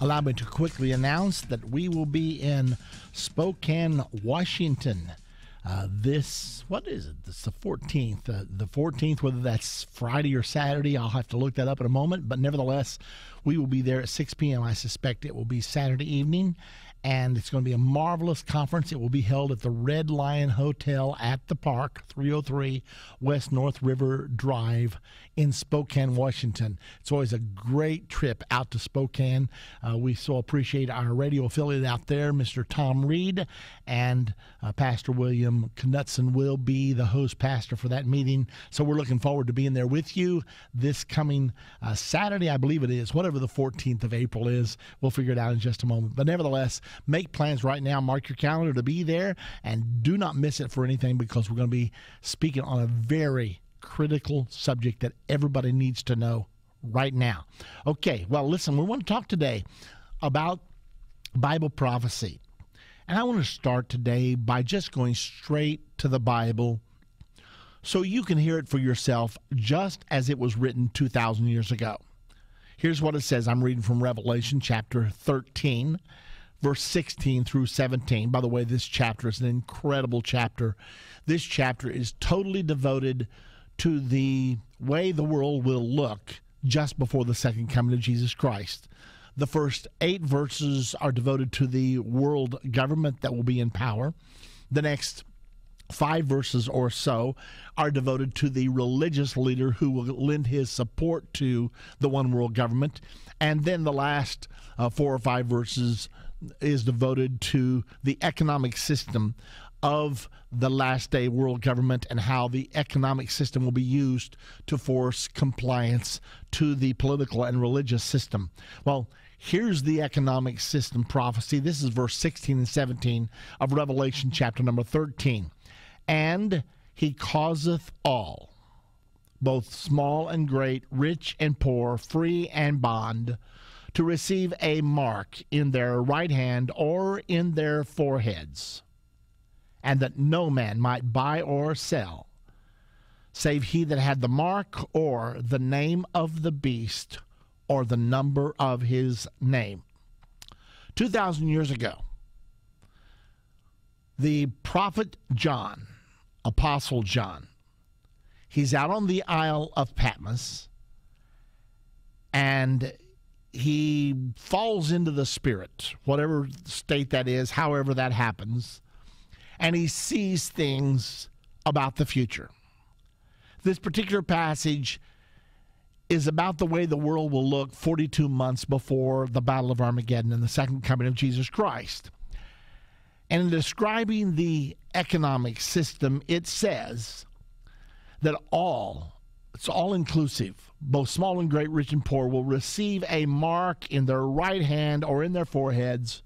Allow me to quickly announce that we will be in Spokane, Washington. What is it? It's the 14th. The 14th, whether that's Friday or Saturday, I'll have to look that up in a moment. But nevertheless, we will be there at 6 p.m. I suspect it will be Saturday evening. And it's going to be a marvelous conference. It will be held at the Red Lion Hotel at the Park, 303 West North River Drive in Spokane, Washington. It's always a great trip out to Spokane. We so appreciate our radio affiliate out there, Mr. Tom Reed, and Pastor William Knutson will be the host pastor for that meeting. So we're looking forward to being there with you this coming Saturday, I believe it is, whatever the 14th of April is. We'll figure it out in just a moment. But nevertheless, make plans right now. Mark your calendar to be there, and do not miss it for anything, because we're going to be speaking on a very critical subject that everybody needs to know right now. Okay, well, listen, we want to talk today about Bible prophecy. And I want to start today by just going straight to the Bible so you can hear it for yourself just as it was written 2,000 years ago. Here's what it says. I'm reading from Revelation chapter 13, verse 16 through 17. By the way, this chapter is an incredible chapter. This chapter is totally devoted to the way the world will look just before the second coming of Jesus Christ. The first 8 verses are devoted to the world government that will be in power. The next 5 verses or so are devoted to the religious leader who will lend his support to the one world government. And then the last 4 or 5 verses is devoted to the economic system of the last day world government and how the economic system will be used to force compliance to the political and religious system. Well, here's the economic system prophecy. This is verse 16 and 17 of Revelation chapter number 13. And he causeth all, both small and great, rich and poor, free and bond, to receive a mark in their right hand or in their foreheads, and that no man might buy or sell, save he that had the mark or the name of the beast or the number of his name. 2,000 years ago, the prophet John, Apostle John, he's out on the Isle of Patmos, and he falls into the Spirit, whatever state that is, however that happens, and he sees things about the future. This particular passage is about the way the world will look 42 months before the Battle of Armageddon and the second coming of Jesus Christ. And in describing the economic system, it says that it's all inclusive, both small and great, rich and poor, will receive a mark in their right hand or in their foreheads,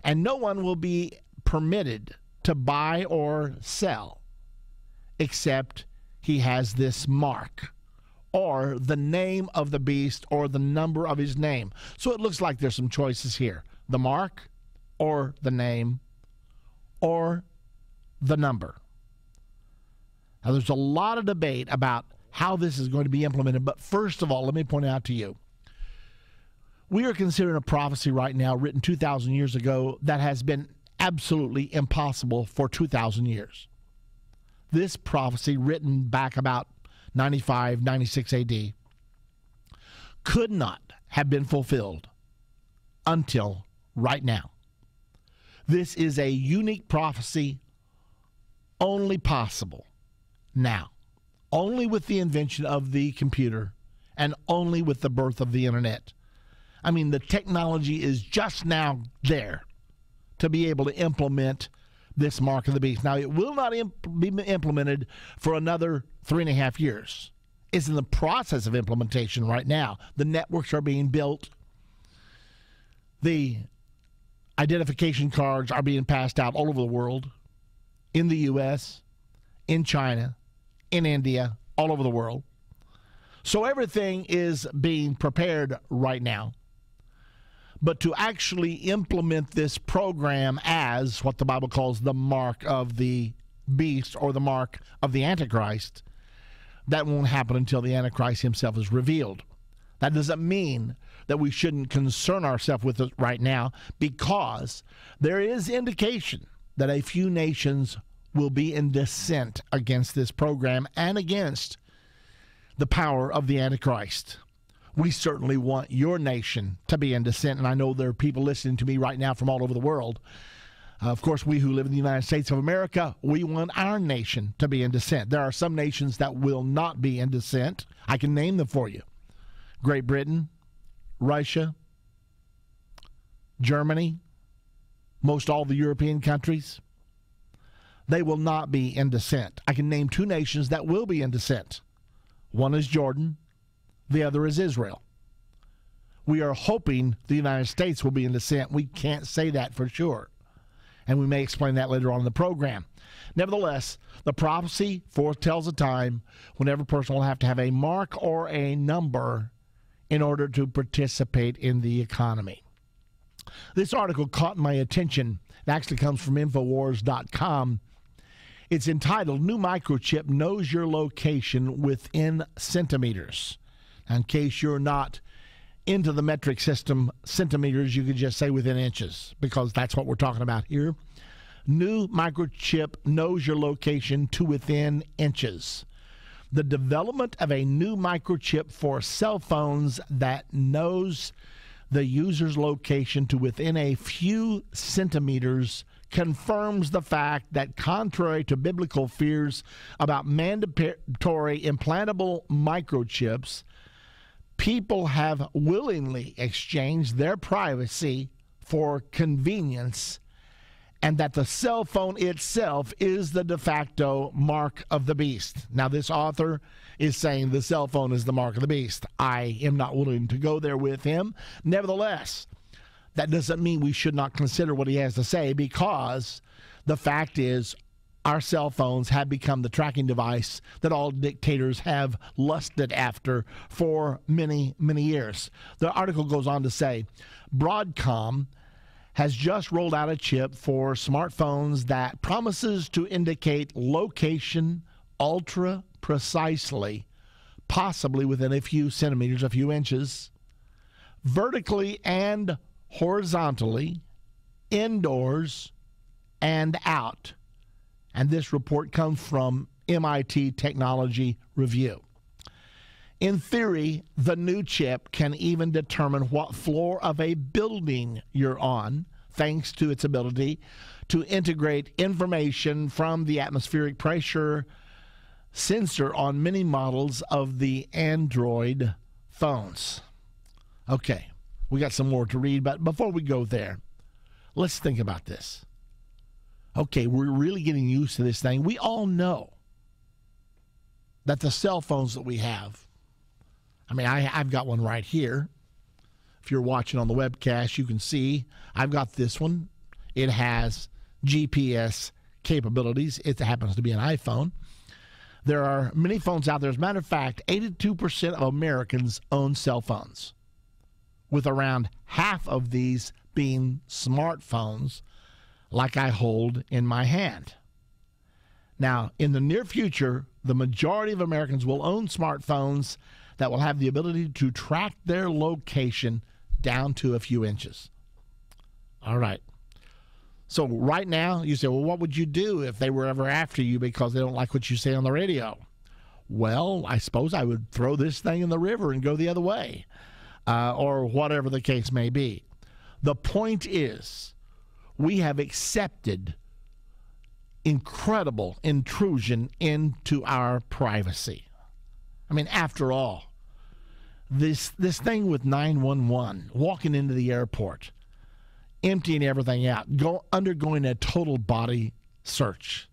and no one will be permitted to buy or sell except he has this mark or the name of the beast or the number of his name. So it looks like there's some choices here: the mark or the name or the number. Now, there's a lot of debate about how this is going to be implemented, but first of all, let me point out to you, we are considering a prophecy right now written 2,000 years ago that has been absolutely impossible for 2,000 years. This prophecy, written back about 95, 96 AD, could not have been fulfilled until right now. This is a unique prophecy, only possible now, only with the invention of the computer and only with the birth of the internet. I mean, the technology is just now there to be able to implement this mark of the beast. Now, it will not be implemented for another 3.5 years. It's in the process of implementation right now. The networks are being built. The identification cards are being passed out all over the world, in the U.S., in China, in India, all over the world. So everything is being prepared right now. But to actually implement this program as what the Bible calls the mark of the beast or the mark of the Antichrist, that won't happen until the Antichrist himself is revealed. That doesn't mean that we shouldn't concern ourselves with it right now, because there is indication that a few nations will be in dissent against this program and against the power of the Antichrist. We certainly want your nation to be in dissent, and I know there are people listening to me right now from all over the world. Of course, we who live in the United States of America, we want our nation to be in dissent. There are some nations that will not be in dissent. I can name them for you. Great Britain, Russia, Germany, most all the European countries. They will not be in dissent. I can name two nations that will be in dissent. One is Jordan, the other is Israel. We are hoping the United States will be in dissent. We can't say that for sure, and we may explain that later on in the program. Nevertheless, the prophecy foretells a time when every person will have to have a mark or a number in order to participate in the economy. This article caught my attention. It actually comes from Infowars.com. It's entitled, New Microchip Knows Your Location Within Centimeters. Now, in case you're not into the metric system, centimeters, you could just say within inches, because that's what we're talking about here. New microchip knows your location to within inches. The development of a new microchip for cell phones that knows the user's location to within a few centimeters confirms the fact that, contrary to biblical fears about mandatory implantable microchips, people have willingly exchanged their privacy for convenience, and that the cell phone itself is the de facto mark of the beast. Now, this author is saying the cell phone is the mark of the beast. I am not willing to go there with him. Nevertheless, that doesn't mean we should not consider what he has to say, because the fact is our cell phones have become the tracking device that all dictators have lusted after for many, many years. The article goes on to say, Broadcom has just rolled out a chip for smartphones that promises to indicate location ultra precisely, possibly within a few centimeters, a few inches, vertically and horizontally, indoors and out. And this report comes from MIT Technology Review. In theory, the new chip can even determine what floor of a building you're on, thanks to its ability to integrate information from the atmospheric pressure sensor on many models of the Android phones. Okay, we got some more to read, but before we go there, let's think about this. Okay, we're really getting used to this thing. We all know that the cell phones that we have, I mean, I've got one right here. If you're watching on the webcast, you can see I've got this one. It has GPS capabilities. It happens to be an iPhone. There are many phones out there. As a matter of fact, 82% of Americans own cell phones, with around half of these being smartphones like I hold in my hand. Now, in the near future, the majority of Americans will own smartphones that will have the ability to track their location down to a few inches. All right. So right now, you say, well, what would you do if they were ever after you because they don't like what you say on the radio? Well, I suppose I would throw this thing in the river and go the other way, or whatever the case may be. The point is, we have accepted incredible intrusion into our privacy. I mean, after all, this thing with 911, walking into the airport, emptying everything out, undergoing a total body search.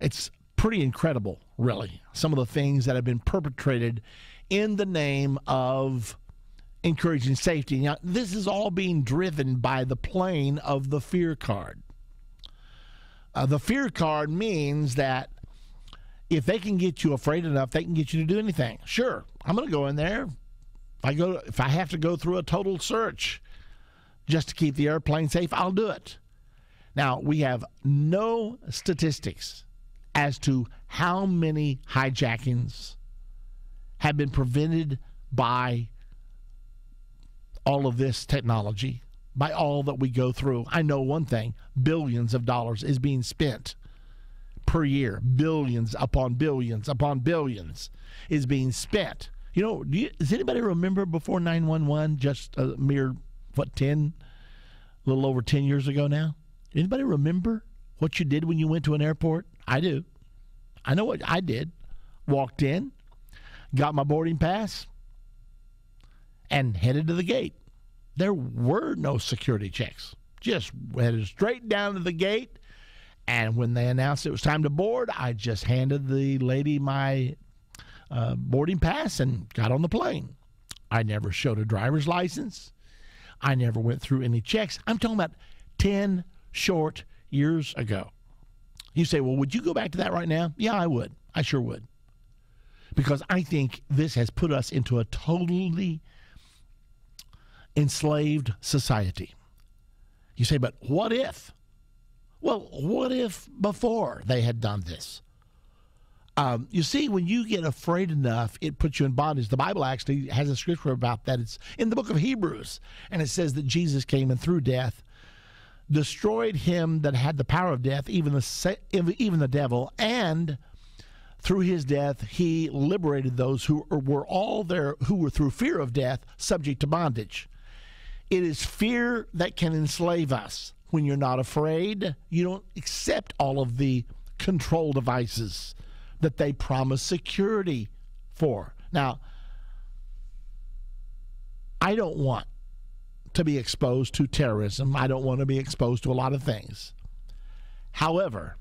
It's pretty incredible, really, some of the things that have been perpetrated in the name of encouraging safety. Now, this is all being driven by the plane of the fear card. The fear card means that if they can get you afraid enough, they can get you to do anything. Sure, I'm going to go in there. If I have to go through a total search just to keep the airplane safe, I'll do it. Now, we have no statistics as to how many hijackings have been prevented by all of this technology, by all that we go through. I know one thing, billions of dollars is being spent per year. Billions upon billions upon billions is being spent. You know, does anybody remember before 911, just a mere, a little over 10 years ago now? Anybody remember what you did when you went to an airport? I do. I know what I did. Walked in, got my boarding pass, and headed to the gate. There were no security checks. Just headed straight down to the gate, and when they announced it was time to board, I just handed the lady my boarding pass and got on the plane. I never showed a driver's license. I never went through any checks. I'm talking about 10 short years ago. You say, well, would you go back to that right now? Yeah, I would. I sure would. Because I think this has put us into a totally enslaved society. You say, but what if? Well, what if before they had done this? You see, when you get afraid enough, it puts you in bondage. The Bible actually has a scripture about that. It's in the book of Hebrews, and it says that Jesus came and through death destroyed him that had the power of death, even the devil, and through his death he liberated those who were through fear of death subject to bondage. It is fear that can enslave us. When you're not afraid, you don't accept all of the control devices that they promise security for. Now, I don't want to be exposed to terrorism. I don't want to be exposed to a lot of things. However,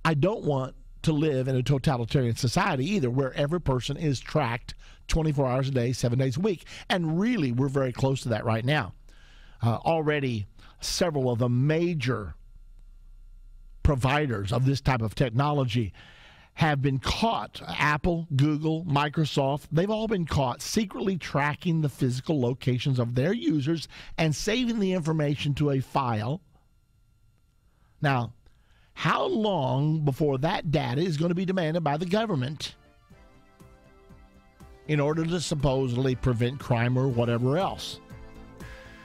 I don't want to live in a totalitarian society either, where every person is tracked 24 hours a day, 7 days a week. And really, we're very close to that right now. Already, several of the major providers of this type of technology have been caught. Apple, Google, Microsoft, they've all been caught secretly tracking the physical locations of their users and saving the information to a file. Now, how long before that data is going to be demanded by the government in order to supposedly prevent crime or whatever else?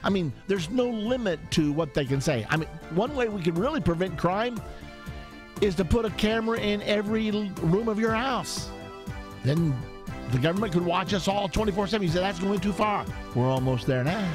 I mean, there's no limit to what they can say. I mean, one way we can really prevent crime is to put a camera in every room of your house. Then the government could watch us all 24/7. You say, that's going too far. We're almost there now.